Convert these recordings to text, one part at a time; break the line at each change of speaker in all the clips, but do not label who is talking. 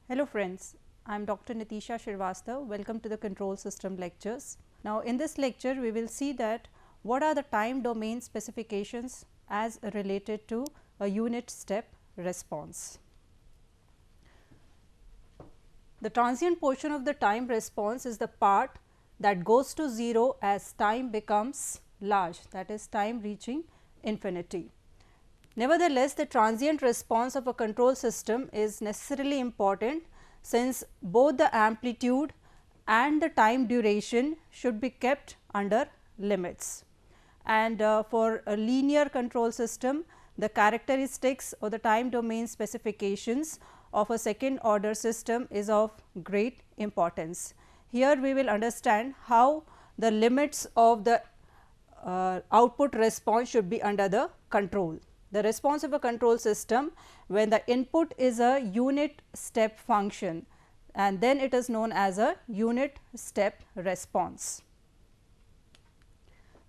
Hello friends, I am Dr. Nitisha Shrivastava. Welcome to the control system lectures. Now in this lecture we will see that what are the time domain specifications as related to a unit step response. The transient portion of the time response is the part that goes to 0 as time becomes large, that is time reaching infinity. Nevertheless, the transient response of a control system is necessarily important, since both the amplitude and the time duration should be kept under limits. And for a linear control system, the characteristics or the time domain specifications of a second order system is of great importance. Here we will understand how the limits of the output response should be under the control. The response of a control system, when the input is a unit step function, and then it is known as a unit step response.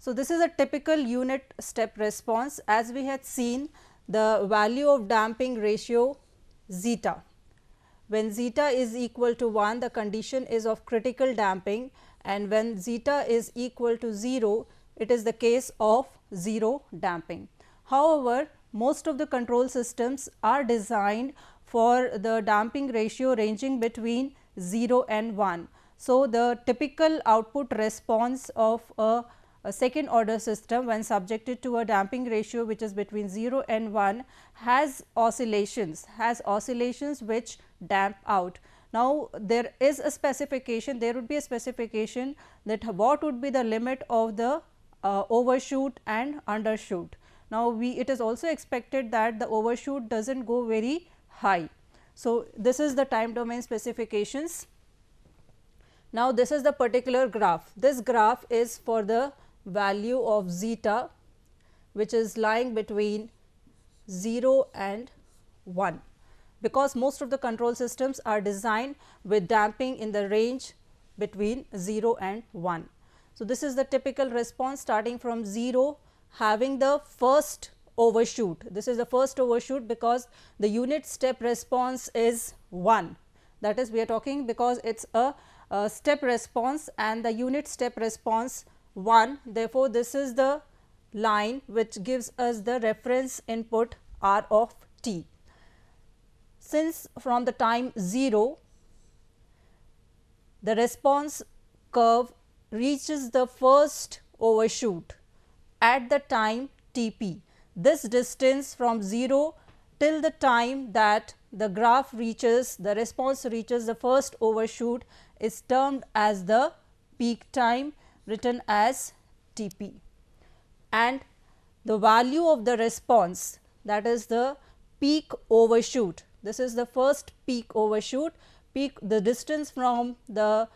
So, this is a typical unit step response. As we had seen, the value of damping ratio zeta. When zeta is equal to 1, the condition is of critical damping, and when zeta is equal to 0, it is the case of 0 damping. However, most of the control systems are designed for the damping ratio ranging between 0 and 1. So, the typical output response of a second order system when subjected to a damping ratio which is between 0 and 1 has oscillations which damp out. Now, there is a specification, there would be a specification that what would be the limit of the overshoot and undershoot. Now, it is also expected that the overshoot does not go very high. So, this is the time domain specifications. Now, this is the particular graph. This graph is for the value of zeta, which is lying between 0 and 1, because most of the control systems are designed with damping in the range between 0 and 1. So, this is the typical response starting from 0, having the first overshoot. This is the first overshoot because the unit step response is 1, that is we are talking because it is a step response and the unit step response 1. Therefore, this is the line which gives us the reference input r of t. Since from the time 0, the response curve reaches the first overshoot at the time t p. This distance from 0 till the time that the graph reaches, the response reaches the first overshoot is termed as the peak time, written as t p, and the value of the response, that is the peak overshoot. This is the first peak overshoot, the distance from the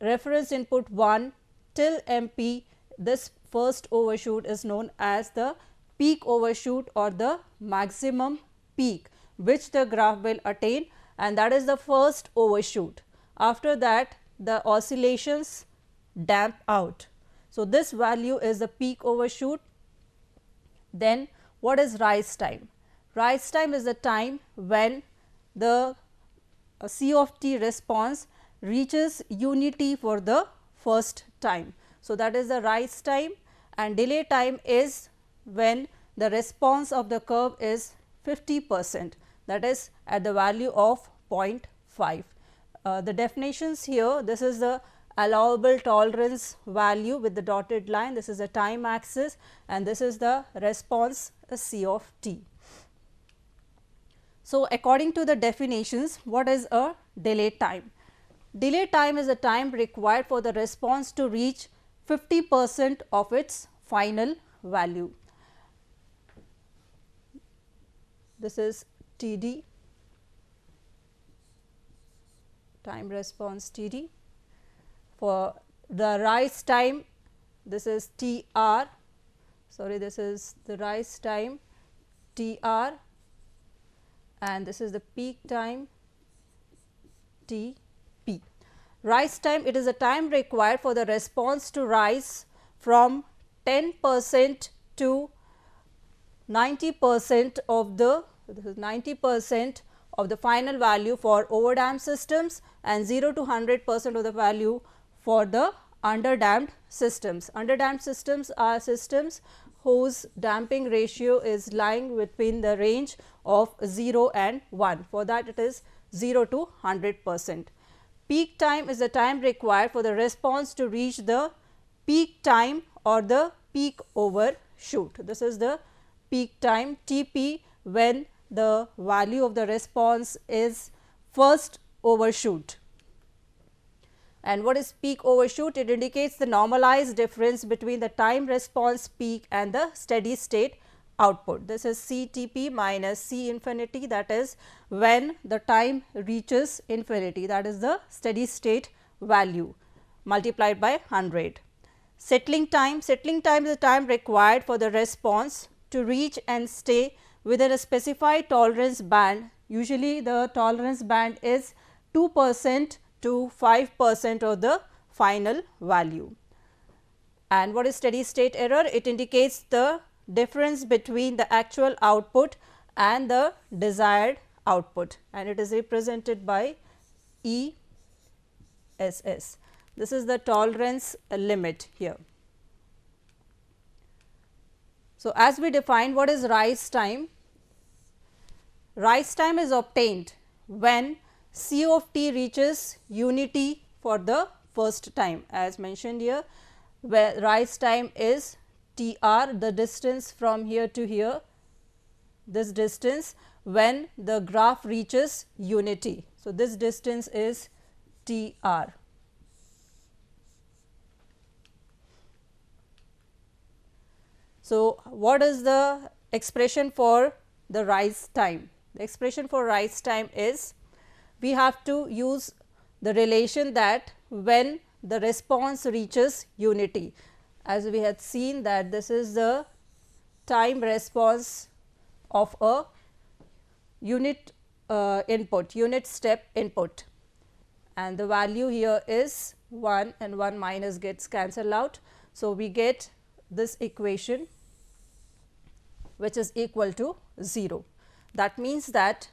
reference input 1 till m p, this first overshoot is known as the peak overshoot or the maximum peak which the graph will attain, and that is the first overshoot. After that, the oscillations damp out. So, this value is the peak overshoot. Then what is rise time? Rise time is the time when the C of t response reaches unity for the first time. So, that is the rise time, and delay time is when the response of the curve is 50%, that is at the value of 0.5. The definitions here, this is the allowable tolerance value with the dotted line, this is the time axis, and this is the response C of t. So, according to the definitions, what is a delay time? Delay time is the time required for the response to reach 50% of its final value. This is T d, time response T d. For the rise time, this is T r, sorry, this is the rise time T r, and this is the peak time T p. Rise time, it is the time required for the response to rise from 10% to 90% of the 90% of the final value for overdamped systems and 0 to 100% of the value for the underdamped systems. Underdamped systems are systems whose damping ratio is lying between the range of 0 and 1. For that it is 0 to 100%. Peak time is the time required for the response to reach the peak time or the peak overshoot. This is the peak time Tp when the value of the response is first overshoot. And what is peak overshoot? It indicates the normalized difference between the time response peak and the steady state output. This is Ctp minus C infinity, that is when the time reaches infinity, that is the steady state value multiplied by 100. Settling time is the time required for the response to reach and stay within a specified tolerance band. Usually the tolerance band is 2% to 5% of the final value. And what is steady state error? It indicates the difference between the actual output and the desired output, and it is represented by ESS. This is the tolerance limit here. So, as we defined, what is rise time? Rise time is obtained when C of t reaches unity for the first time, as mentioned here, where rise time is Tr, the distance from here to here, this distance when the graph reaches unity. So, this distance is Tr. So, what is the expression for the rise time? The expression for rise time is, we have to use the relation that when the response reaches unity, as we had seen that this is the time response of a unit input, unit step input, and the value here is 1 and 1 minus gets cancelled out. So, we get this equation which is equal to 0. That means that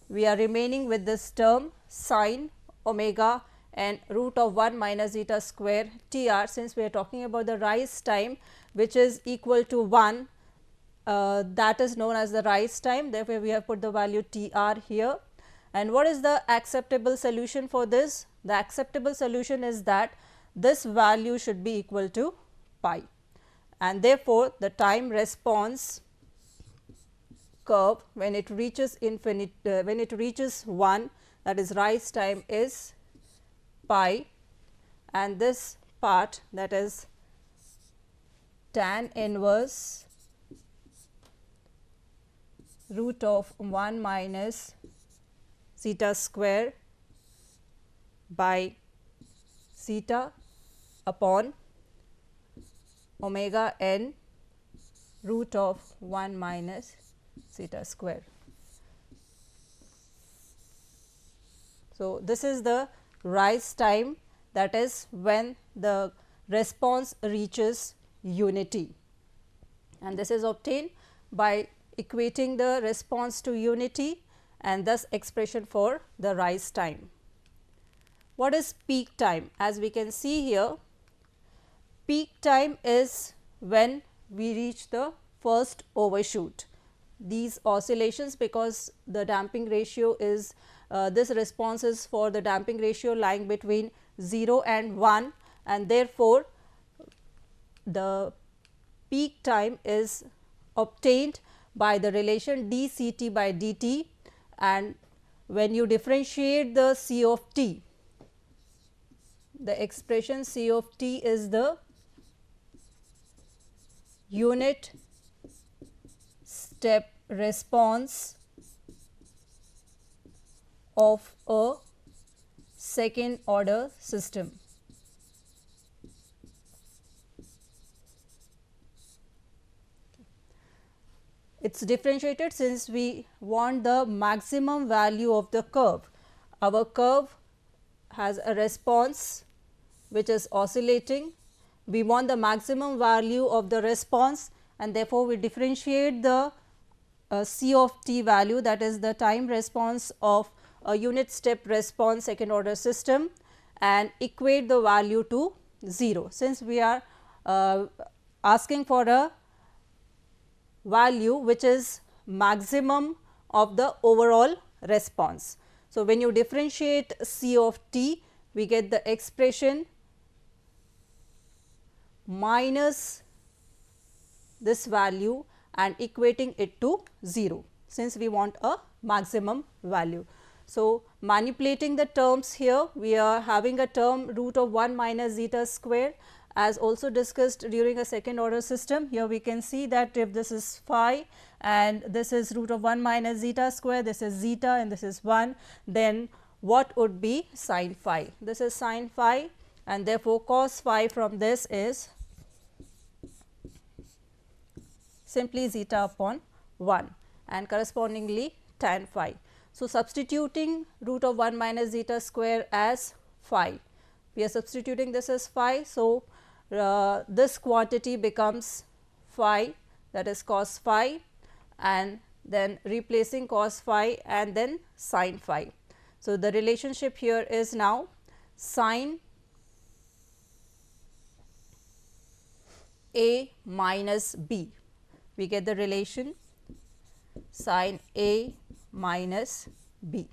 we are remaining with this term sine omega and root of 1 minus zeta square Tr, since we are talking about the rise time which is equal to 1, that is known as the rise time. Therefore, we have put the value Tr here. And what is the acceptable solution for this? The acceptable solution is that this value should be equal to pi, and therefore, the time response curve when it reaches infinite, when it reaches 1, that is rise time is pi, and this part, that is tan inverse root of 1 minus zeta square by zeta upon omega n root of 1 minus zeta square. So, this is the rise time, that is when the response reaches unity, and this is obtained by equating the response to unity and thus expression for the rise time. What is peak time? As we can see here, peak time is when we reach the first overshoot. These oscillations, because the damping ratio is this response is for the damping ratio lying between 0 and 1, and therefore, the peak time is obtained by the relation dCt by dt, and when you differentiate the C of t, the expression C of t is the unit step response of a second order system. It is differentiated since we want the maximum value of the curve. Our curve has a response which is oscillating. We want the maximum value of the response, and therefore, we differentiate the C of t value, that is the time response of a unit step response second order system, and equate the value to 0. Since we are asking for a value which is maximum of the overall response. So, when you differentiate C of t, we get the expression minus this value and equating it to 0, since we want a maximum value. So, manipulating the terms here, we are having a term root of 1 minus zeta square, as also discussed during a second order system. Here we can see that if this is phi and this is root of 1 minus zeta square, this is zeta and this is 1, then what would be sin phi? This is sin phi, and therefore, cos phi from this is simply zeta upon 1 and correspondingly tan phi. So, substituting root of 1 minus zeta square as phi, we are substituting this as phi. So, this quantity becomes phi, that is cos phi, and then replacing cos phi and then sin phi. So, the relationship here is now sin A minus B. We get the relation sin A minus B.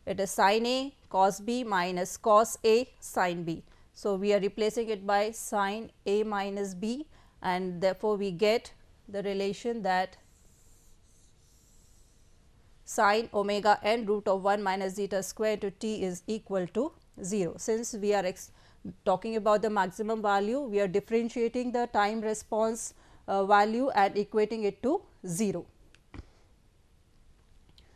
It is sin A cos B minus cos A sin B. So, we are replacing it by sin A minus B, and therefore, we get the relation that sin omega n root of 1 minus zeta square into t is equal to 0. Since we are talking about the maximum value, we are differentiating the time response value and equating it to 0.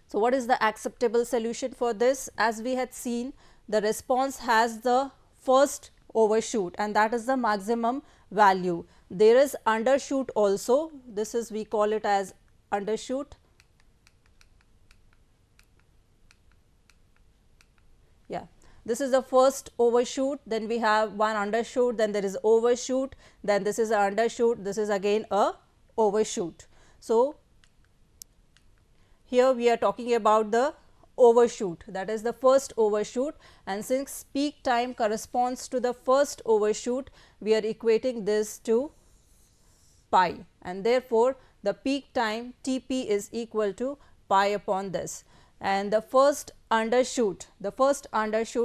So, what is the acceptable solution for this? As we had seen, the response has the first overshoot, and that is the maximum value. There is undershoot also. This is, we call it as undershoot. Yeah, this is the first overshoot, then we have one undershoot, then there is overshoot, then this is a undershoot, this is again a overshoot. So, here we are talking about the overshoot, that is the first overshoot, and since peak time corresponds to the first overshoot, we are equating this to pi, and therefore, the peak time T p is equal to pi upon this, and the first undershoot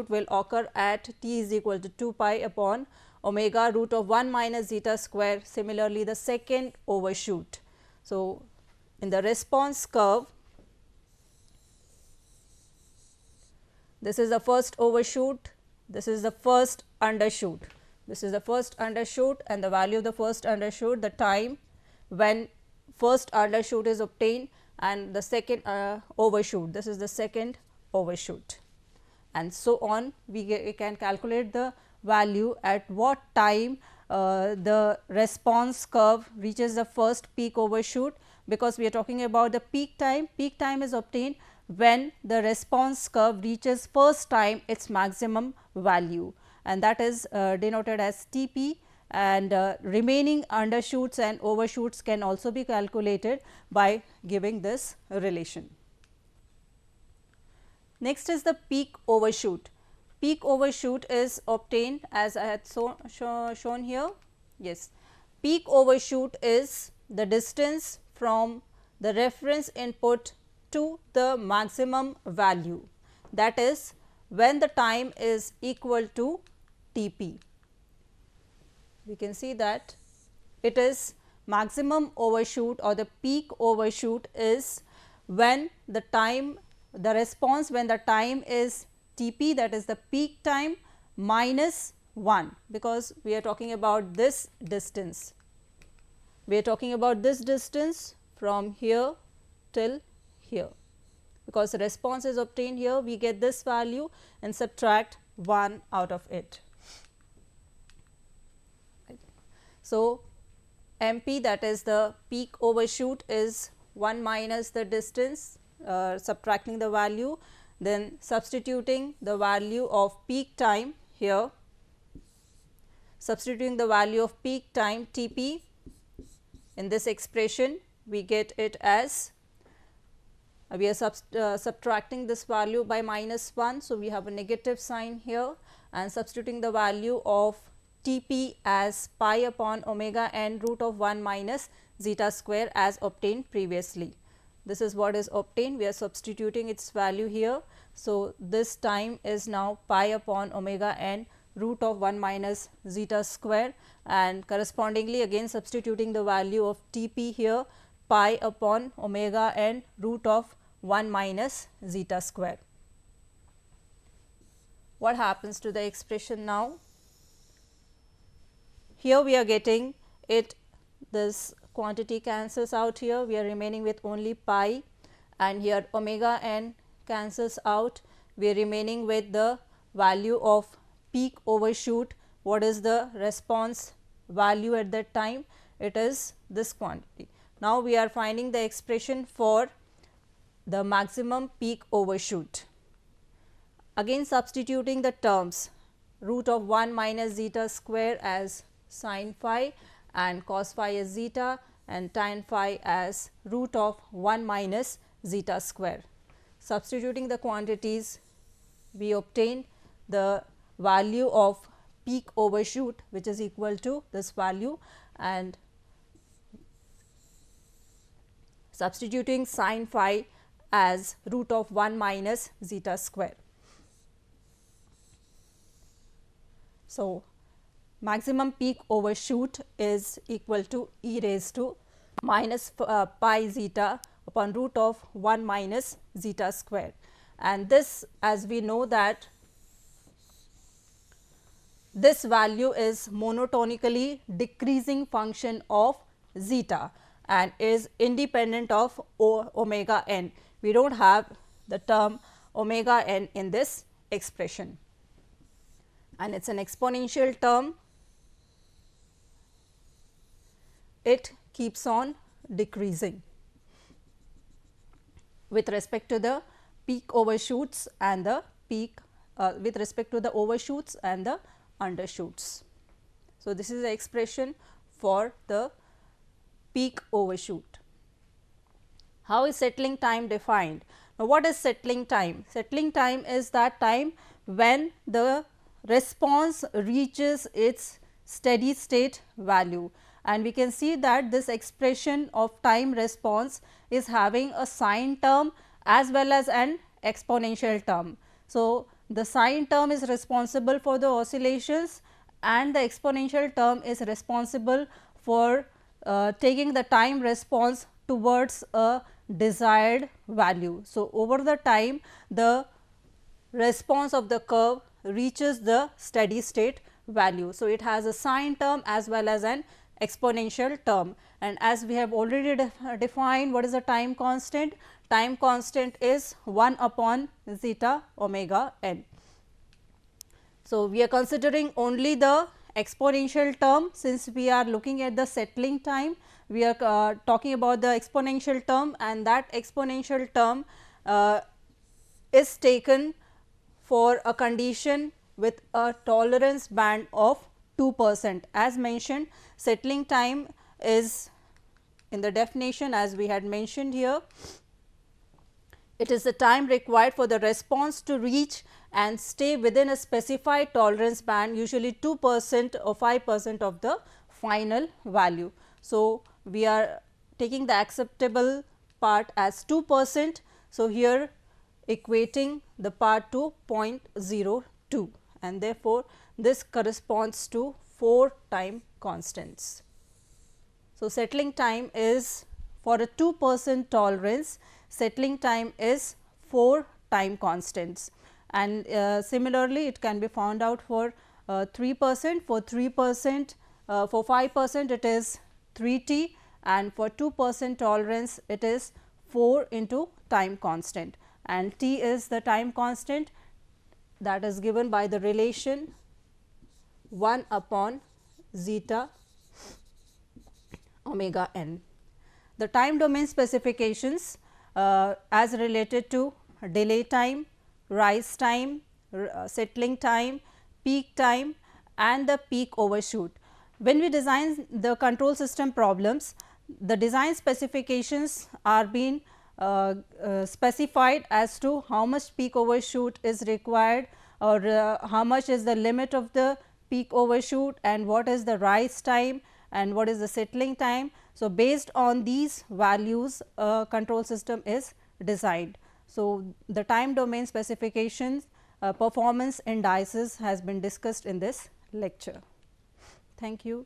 will occur at t is equal to 2 pi upon omega root of 1 minus zeta square. Similarly, the second overshoot. So, in the response curve, this is the first overshoot, this is the first undershoot, this is the first undershoot, and the value of the first undershoot, the time when first undershoot is obtained, and the second overshoot, this is the second overshoot, and so on. We can calculate the value at what time the response curve reaches the first peak overshoot, because we are talking about the peak time. Peak time is obtained when the response curve reaches first time its maximum value, and that is denoted as T p, and remaining undershoots and overshoots can also be calculated by giving this relation. Next is the peak overshoot. Peak overshoot is obtained as I had shown here. Yes, peak overshoot is the distance from the reference input to the maximum value, that is when the time is equal to T p. We can see that it is maximum overshoot or the peak overshoot is when the time, the response when the time is T p, that is the peak time minus 1, because we are talking about this distance. We are talking about this distance from here till here, because the response is obtained here, we get this value and subtract 1 out of it. So, M p, that is the peak overshoot, is 1 minus the distance, subtracting the value, then substituting the value of peak time here, substituting the value of peak time T p in this expression, we get it as We are subtracting this value by -1. So, we have a negative sign here and substituting the value of Tp as pi upon omega n root of 1 minus zeta square as obtained previously. This is what is obtained. We are substituting its value here. So, this time is now pi upon omega n root of 1 minus zeta square, and correspondingly again substituting the value of Tp here, pi upon omega n root of 1 minus zeta square. What happens to the expression now? Here we are getting it, this quantity cancels out here, we are remaining with only pi, and here omega n cancels out, we are remaining with the value of peak overshoot. What is the response value at that time? It is this quantity. Now, we are finding the expression for the maximum peak overshoot. Again substituting the terms, root of 1 minus zeta square as sin phi and cos phi as zeta and tan phi as root of 1 minus zeta square. Substituting the quantities, we obtain the value of peak overshoot, which is equal to this value, and substituting sin phi as root of 1 minus zeta square. So, maximum peak overshoot is equal to e raised to minus pi zeta upon root of 1 minus zeta square, and this, as we know that this value is monotonically decreasing function of zeta and is independent of omega n. We do not have the term omega n in this expression, and it is an exponential term. It keeps on decreasing with respect to the peak overshoots and the peak with respect to the overshoots and the undershoots. So, this is the expression for the peak overshoot. How is settling time defined? Now, what is settling time? Settling time is that time when the response reaches its steady state value, and we can see that this expression of time response is having a sine term as well as an exponential term. So, the sine term is responsible for the oscillations and the exponential term is responsible for taking the time response towards a desired value. So, over the time the response of the curve reaches the steady state value. So, it has a sine term as well as an exponential term, and as we have already defined what is the time constant. Time constant is 1 upon zeta omega n. So, we are considering only the exponential term. Since we are looking at the settling time, we are talking about the exponential term, and that exponential term is taken for a condition with a tolerance band of 2%. As mentioned, settling time is in the definition as we had mentioned here. It is the time required for the response to reach and stay within a specified tolerance band, usually 2% or 5% of the final value. So, we are taking the acceptable part as 2%. So, here equating the part to 0.02, and therefore, this corresponds to 4 time constants. So, settling time is for a 2% tolerance, settling time is 4 time constants, and similarly it can be found out for 3%, for 3%, for 5% it is 3t, and for 2% tolerance it is 4 into time constant, and t is the time constant that is given by the relation 1 upon zeta omega n. The time domain specifications as related to delay time, rise time, settling time, peak time and the peak overshoot. When we design the control system problems, the design specifications are being specified as to how much peak overshoot is required, or how much is the limit of the peak overshoot, and what is the rise time and what is the settling time. So, based on these values, a control system is designed. So, the time domain specifications performance indices has been discussed in this lecture. Thank you.